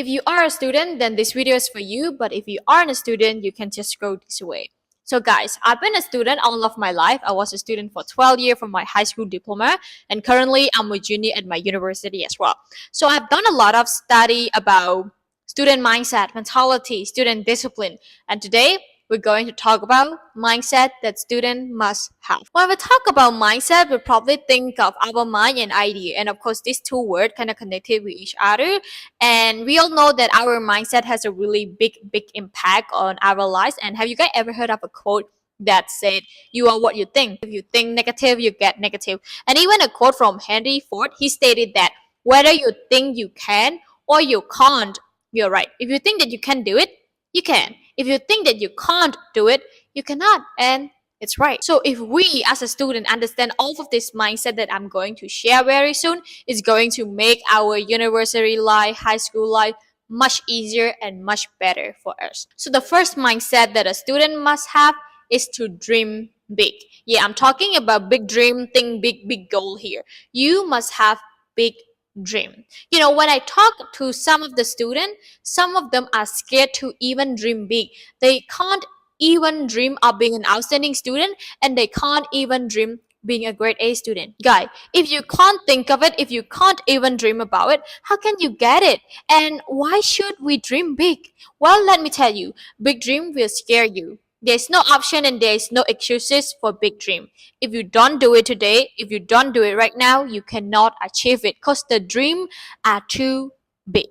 If you are a student, then this video is for you, but if you aren't a student, you can just go this way. So guys, I've been a student all of my life. I was a student for 12 years from my high school diploma, and currently I'm a junior at my university as well. So I've done a lot of study about student mindset, mentality, student discipline, and today we're going to talk about mindset that student must have. When we talk about mindset, we probably think of our mind and idea, and of course these two words kind of connected with each other, and we all know that our mindset has a really big impact on our lives. And have you guys ever heard of a quote that said, you are what you think? If you think negative, you get negative. And even a quote from Henry Ford, he stated that whether you think you can or you can't, you're right. If you think that you can do it, you can. If you think that you can't do it, you cannot. And it's right. So if we as a student understand all of this mindset that I'm going to share very soon, it's going to make our university life, high school life much easier and much better for us. So the first mindset that a student must have is to dream big. Yeah, I'm talking about big dream, think big goal here. You must have big dream. When I talk to some of the students, some of them are scared to even dream big. They can't even dream of being an outstanding student, and they can't even dream being a grade A student. Guy, if you can't think of it, if you can't even dream about it, how can you get it? And why should we dream big? Well, let me tell you, big dream will scare you. There's no option and there's no excuses for big dream. If you don't do it today, if you don't do it right now, you cannot achieve it because the dream are too big.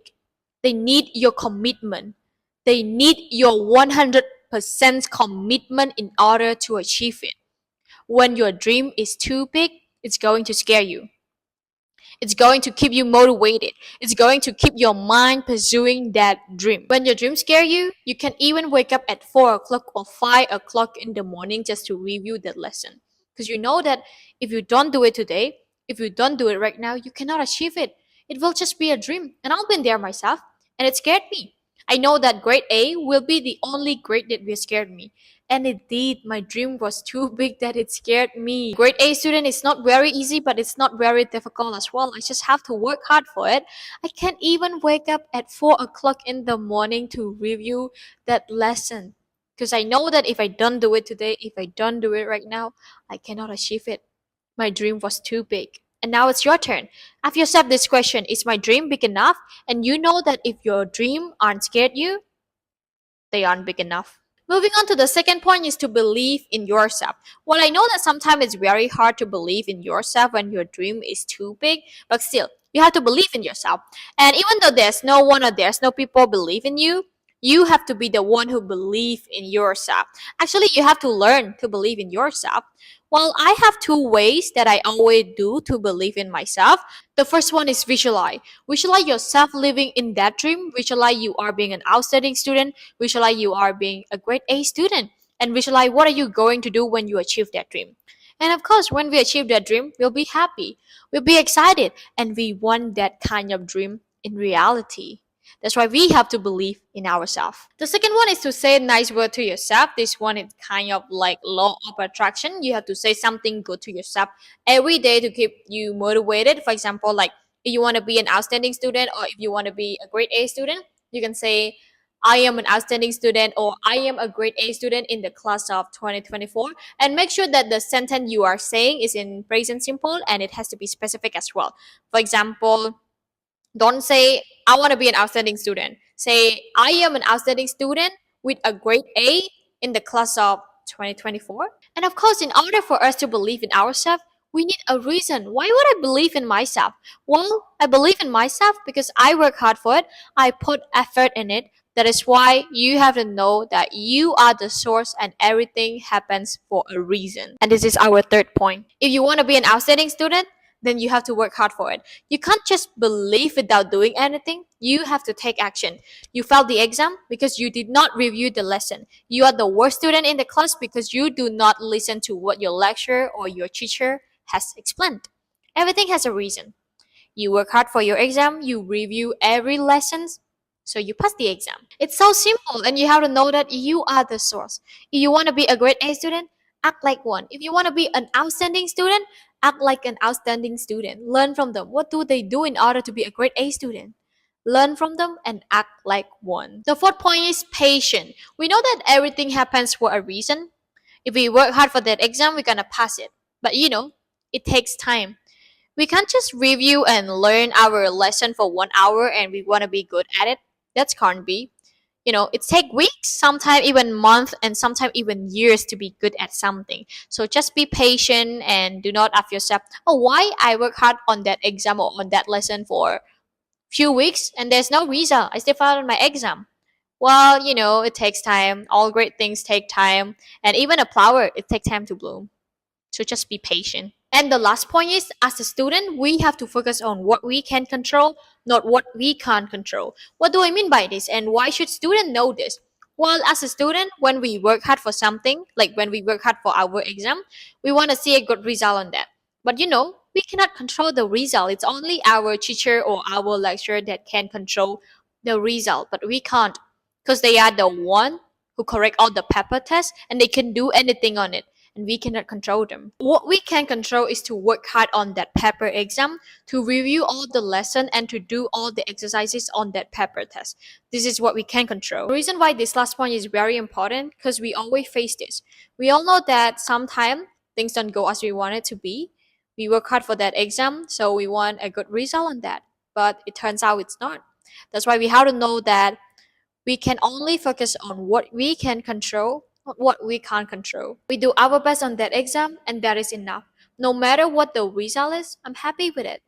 They need your commitment. They need your 100% commitment in order to achieve it. When your dream is too big, it's going to scare you. It's going to keep you motivated. It's going to keep your mind pursuing that dream. When your dreams scare you, you can even wake up at 4 o'clock or 5 o'clock in the morning just to review that lesson. Because you know that if you don't do it today, if you don't do it right now, you cannot achieve it. It will just be a dream. And I've been there myself, and it scared me. I know that grade A will be the only grade that will scare me. And indeed, my dream was too big that it scared me. Grade A student is not very easy, but it's not very difficult as well. I just have to work hard for it. I can't even wake up at 4 o'clock in the morning to review that lesson. Because I know that if I don't do it today, if I don't do it right now, I cannot achieve it. My dream was too big. And now it's your turn. Ask yourself this question: is my dream big enough? And you know that if your dream aren't scared you, they aren't big enough. Moving on to the second point is to believe in yourself. Well, I know that sometimes it's very hard to believe in yourself when your dream is too big, but still, you have to believe in yourself. And even though there's no one or there's no people believe in you, you have to be the one who believe in yourself. Actually, you have to learn to believe in yourself. Well, I have two ways that I always do to believe in myself. The first one is visualize. Visualize yourself living in that dream. Visualize you are being an outstanding student. Visualize you are being a grade A student. And visualize what are you going to do when you achieve that dream. And of course, when we achieve that dream, we'll be happy. We'll be excited. And we want that kind of dream in reality. That's why we have to believe in ourselves. The second one is to say a nice word to yourself. This one is kind of like law of attraction. You have to say something good to yourself every day to keep you motivated. For example, like if you want to be an outstanding student or if you want to be a grade A student, you can say, I am an outstanding student or I am a grade A student in the class of 2024. And make sure that the sentence you are saying is in present simple and it has to be specific as well. For example, don't say, I want to be an outstanding student. Say, I am an outstanding student with a grade A in the class of 2024. And of course, in order for us to believe in ourselves, we need a reason. Why would I believe in myself? Well, I believe in myself because I work hard for it. I put effort in it. That is why you have to know that you are the source and everything happens for a reason. And this is our third point. If you want to be an outstanding student, then you have to work hard for it. You can't just believe without doing anything. You have to take action. You failed the exam because you did not review the lesson. You are the worst student in the class because you do not listen to what your lecturer or your teacher has explained. Everything has a reason. You work hard for your exam, you review every lesson, so you pass the exam. It's so simple, and you have to know that you are the source. If you want to be a grade A student, act like one. If you want to be an outstanding student, act like an outstanding student. Learn from them. What do they do in order to be a grade A student? learn from them, and act like one. The fourth point is patient. We know that everything happens for a reason. If we work hard for that exam, we're gonna pass it. But it takes time. We can't just review and learn our lesson for 1 hour and we wanna be good at it. That can't be. It takes weeks, sometimes even months, and sometimes even years to be good at something. So just be patient and do not ask yourself, oh, why I work hard on that exam or on that lesson for few weeks and there's no result. I still failed on my exam. Well, it takes time. All great things take time. And even a flower, it takes time to bloom. So just be patient. And the last point is, as a student, we have to focus on what we can control, not what we can't control. What do I mean by this? And why should students know this? Well, as a student, when we work hard for something, like when we work hard for our exam, we want to see a good result on that. But we cannot control the result. It's only our teacher or our lecturer that can control the result, but we can't because they are the one who correct all the paper tests and they can do anything on it and we cannot control them. What we can control is to work hard on that paper exam, to review all the lesson and to do all the exercises on that paper test. This is what we can control. The reason why this last point is very important because we always face this. We all know that sometimes things don't go as we want it to be. We work hard for that exam, so we want a good result on that. But it turns out it's not. That's why we have to know that we can only focus on what we can control, not what we can't control. We do our best on that exam, and that is enough. No matter what the result is, I'm happy with it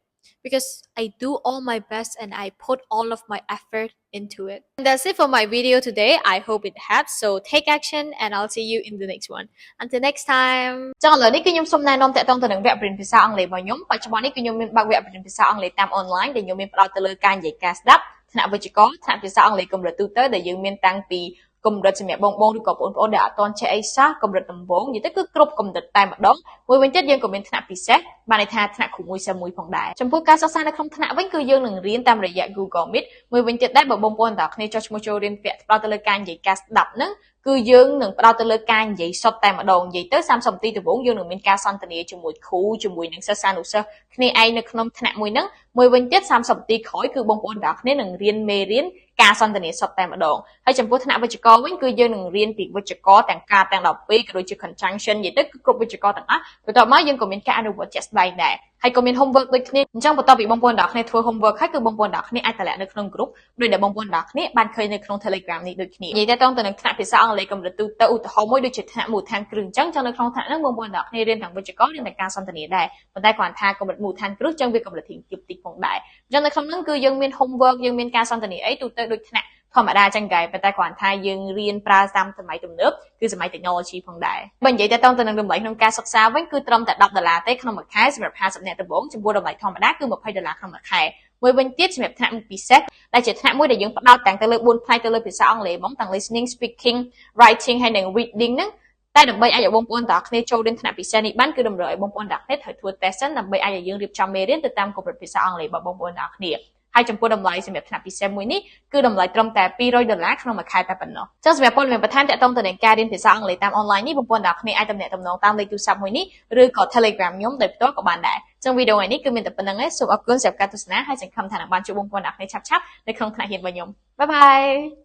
because I do all my best and I put all of my effort into it. And that's it for my video today. I hope it helps. So take action, and I'll see you in the next one. Until next time. ចឹងឥឡូវនេះគឺខ្ញុំសូមណែនាំតាក់ទងទៅនឹងវគ្គបរិញ្ញាបត្រភាសាអង់គ្លេសរបស់ខ្ញុំបច្ចុប្បន្ននេះគឺខ្ញុំមានបើកវគ្គបរិញ្ញាបត្រភាសាអង់គ្លេសតាមអនឡាញដែលខ្ញុំមានផ្ដោតទៅលើការនិយាយការស្ដាប់ថ្នាក់វិជ្ជាករថ្នាក់ភាសាអង់គ្លេសកម្រិតទូទៅដែលយើងមានតាំងពីកម្រិតសម្រាប់បងៗឬក៏បងប្អូនដែលអត់ទាន់ចេះអីសោះកម្រិតដំបូងនិយាយទៅគឺគ្រប់កម្រិតតែម្ដងមួយវិញទៀតយើងក៏មានថ្នាក់ពិសេសបានន័យថាថ្នាក់គ្រូមួយសិស្សមួយផងដែរចំពោះការសិក្សានៅក្នុងថ្នាក់វិញគឺយើងនឹងរៀនតាមរយៈ Google Meet មួយវិញទៀតដែរបើបងប្អូនទាំងអស់គ្នាចុះឈ្មោះចូលរៀនវគ្គផ្ដោតទៅលើការនិយាយការស្ដាប់ហ្នឹងគឺយើងនឹងផ្ដោតទៅលើការនិយាយសុទ្ធតែម្ដងនិយាយទៅ30នាទីដំបូងយើងនឹងមានការសន្ទនាជាមួយគ្រូជាមួយនឹងសិស្សានុសិស្សគ្នាឯងនៅក្នុងថ្នាក់មួយហ្នឹងមួយវិញទៀត30នាទីក្រោយគឺបងប្អូនទាំងអស់គ្នានឹងរៀនមេរៀនការសន្ទនាសុទ្ធតែម្ដងហើយចំពោះថ្នាក់វិជ្ជាករវិញគឺយើងនឹងរៀនពីវិជ្ជាករទាំងការទាំង12ក៏ដូចជា conjunction និយាយទៅគឺគ្រប់វិជ្ជាករទាំងអស់បន្ទាប់មកយើងក៏មានការអនុវត្តជាក់ស្ដែងដែរហើយក៏មាន homework ដូចគ្នាអញ្ចឹងបន្ទាប់ពីបងប្អូនទាំងអស់គ្នាធ្វើ homework ហើយគឺបងប្អូនទាំងអស់គ្នាអាចតម្លាក់នៅក្នុង group ដោយដែលបងប្អូនទាំងអស់គ្នាបានឃើញនៅក្នុង Telegram នេះដូចគ្នានិយាយទៅទៅនឹងថ្នាក់ភាសាអង់គ្លេសកម្រិតទូទៅឧទាហរណ៍មួយដូចជាថ្នាក់មូលដ្ឋានគ្រឹះអញ្ចឹងនៅក្នុងថ្នាក់ហ្នឹងបងប្អូនទាំងអស់គ្នារៀនទាំងវិជ្ជាកររៀនទាំងការសន្ទនាដែរប៉ុន្តែគ្រាន់ថាកម្រិតមូលដ្ឋានគ្រឹះអញ្ចឹងវាកម្រិតទីតិចផងដែរអញ្ចឹងនៅក្នុងហ្នឹងគឺយើងមាន homework យើងមានការសន្ទនាអីទូទៅដូចថ្នាក់ធម្មតាចឹងដែរប៉ុន្តែគ្រាន់ថាយើងរៀនប្រើតាមសម័យទំនើបគឺសម័យ technology ផងដែរបើនិយាយទៅទៅនឹងតម្លៃក្នុងការសិក្សាវិញគឺត្រឹមតែ$10ទេក្នុងមួយខែសម្រាប់50នាក់ដំបូងចំពោះតម្លៃធម្មតាគឺ$20ក្នុងមួយខែមួយវិញទៀតសម្រាប់ថ្នាក់ពិសេសដែលជាថ្នាក់មួយដែលយើងផ្ដោតទាំងទៅលើ4ផ្នែកទៅលើភាសាអង់គ្លេសហ្មងទាំង listening speaking writing ហើយនិង reading ហ្នឹងតែដើម្បីឲ្យបងប្អូនទាំងអស់គ្នាចូលរៀនថ្នាក់ពិសេសនេះបានគឺតម្រូវឲ្យបងប្អូនទាំងអស់គ្នាត្រូវធ្វើ test សិនដើម្បីឲ្យយើងរៀបចំមេរៀនទៅតាមកម្រិតភាសាអង់គ្លេសរបស់បងប្អូនទាំងអស់គ្នាហើយចំពោះតម្លៃសម្រាប់ថ្នាក់ពិសេសមួយនេះគឺតម្លៃត្រឹមតែ$200ក្នុងមួយខែតែប៉ុណ្ណោះចឹងសម្រាប់ព័ត៌មានបន្ថែមទាក់ទងទៅនឹងការរៀនភាសាអង់គ្លេសតាមអនឡាញនេះបងប្អូនទាំងអស់គ្នាអាចទំនាក់ទំនងតាមលេខទូរស័ព្ទមួយនេះឬក៏ Telegram ខ្ញុំដោយផ្ទាល់ក៏បានដែរចឹងវីដេអូនេះគឺមានតែប៉ុណ្្នឹងឯងសូមអរគុណសម្រាប់ការទស្សនាហើយសង្ឃឹមថានឹងបានជួបបងប្អូនទាំងអស់គ្នាឆាប់ៗនៅក្នុងថ្នាក់រៀនរបស់ខ្ញុំបាយបាយ